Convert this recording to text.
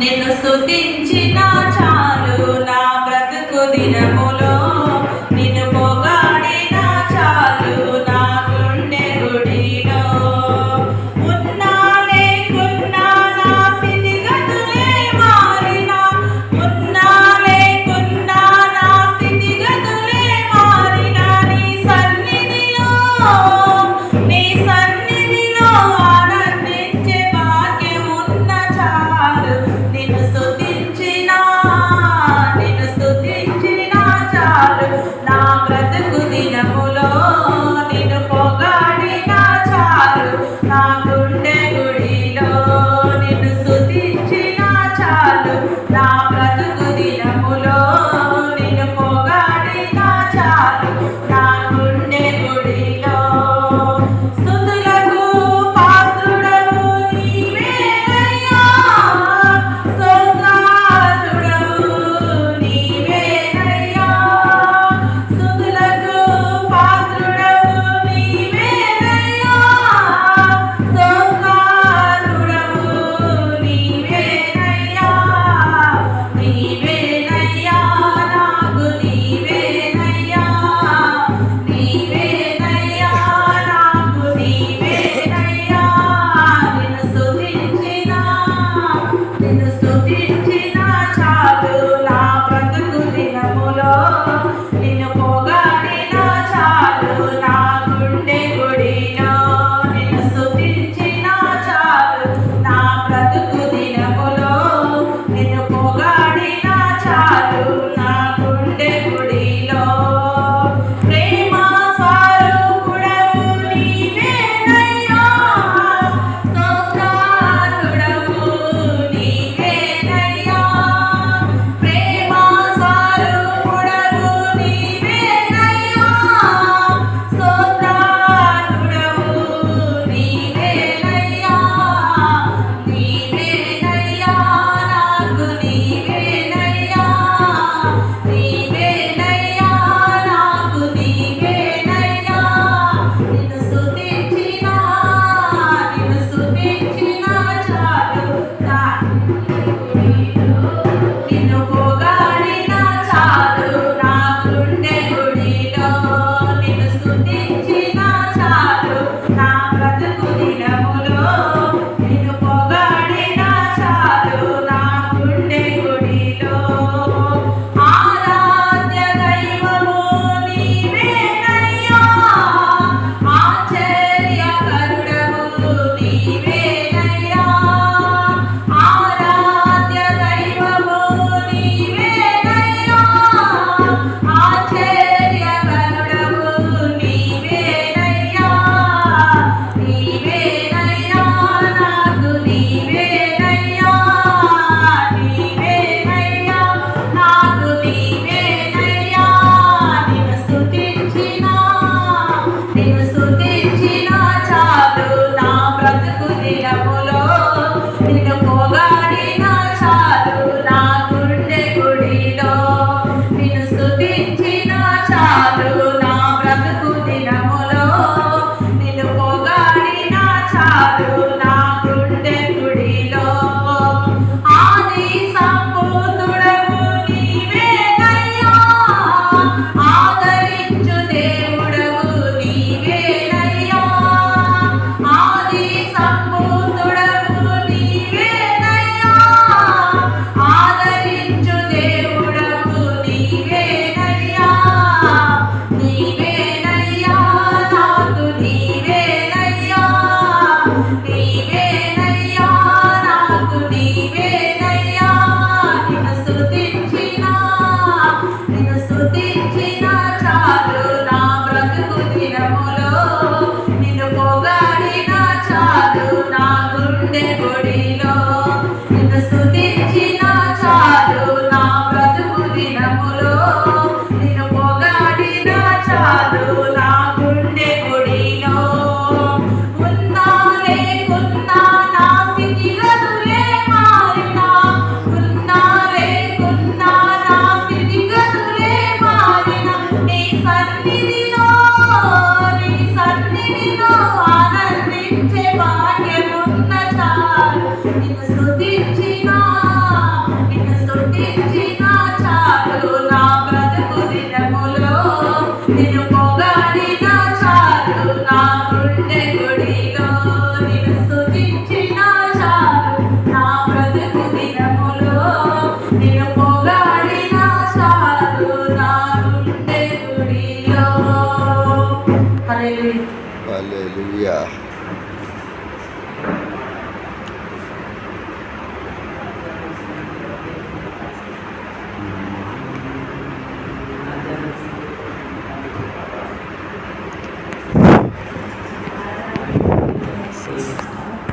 నిన్ను స్తుతించిన చాలు నా బ్రతుకు దినములో నిన్ను పొగాడిన చాలు నా గుండె గుడిలో ఉన్నా లేకున్నా నా స్థితిగతులే మారినా ఉన్నా లేకున్నా నా స్థితిగతులే మారినా నీ సన్నిధిలో ఆనందించే భాగ్యం ఉన్న చాలు నిన్ను స్తుతించిన చాలు నా బ్రతుకు దినములో నిన్ను పొగాడిన చాలు నా గుండె గుడిలో నిన్ను స్తుతించిన చాలు నా బ్రతుకు దినములో నిన్ను పొగాడిన చాలు నా గుండె గుడిలో స్తుతులకు పాత్రుడవు నీవేనయ్యా స్తోత్రార్హుడవు నీవేనయ్యా స్తుతులకు పాత్రుడవు నీవేనయ్యా స్తోత్రార్హుడవు నీవేనయ్యా నీవేనయ్యా నాకు నీవేనయ్యా నీవేనయ్యా నాకు నీవేనయ్యా నిన్ను స్తుతించిన చాలు నా బ్రతుకు దినములో నిన్ను పొగాడిన చాలు నా గుండె గుడిలో నిన్ను స్తుతించిన చాలు నా బ్రతుకు దినములో నిన్ను పొగాడిన చాలు నా గుండె గుడిలో ప్రేమ స్వరూపుడవు నీవేనయ్యా స్తోత్రార్హుడవు నీవేనయ్యా ప్రేమ స్వరూపుడవు నీవేనయ్యా స్తోత్రార్హుడవు నీవేనయ్యా నీవేనయ్యా నాకు నీవేనయ్యా నీవేనయ్యా నాకు నీవేనయ్యా నిన్ను స్తుతించిన చాలు నా గుడిలో నిన్ను పొగాడిన చాలు నా గుండె గుడిలో నిన్ను స్తుతించిన చాలు నా బ్రతుకు దినములో నిన్ను పొగాడిన చాలు నా గుండె గుడిలో ఆరాధ్య దైవము నీవేనయ్యా ఆశ్చర్యకరుడవు నీవేనయ్యా ఆరాధ్య దైవము నీవేనయ్యా ఆశ్చర్యకరుడవు నీవేనయ్యా నీవేనయ్యా నాకు నీవేనయ్యా నీవేనయ్యా నాకు నీవేనయ్యా నిన్ను స్తుతించిన చాలు నా బ్రతుకు భాగ్యమున్న చాలు నిన్ను స్తుతించినా చాలు నా బ్రతుకు దినములో నిన్ను పొగడిన చాలు నా గుండె గుడిలో నిన్ను స్తుతించినా చాలు నా బ్రతుకు దినములో నిన్ను పొగడిన చాలు నా గుండె గుడిలో. హల్లెలూయా. హల్లెలూయా.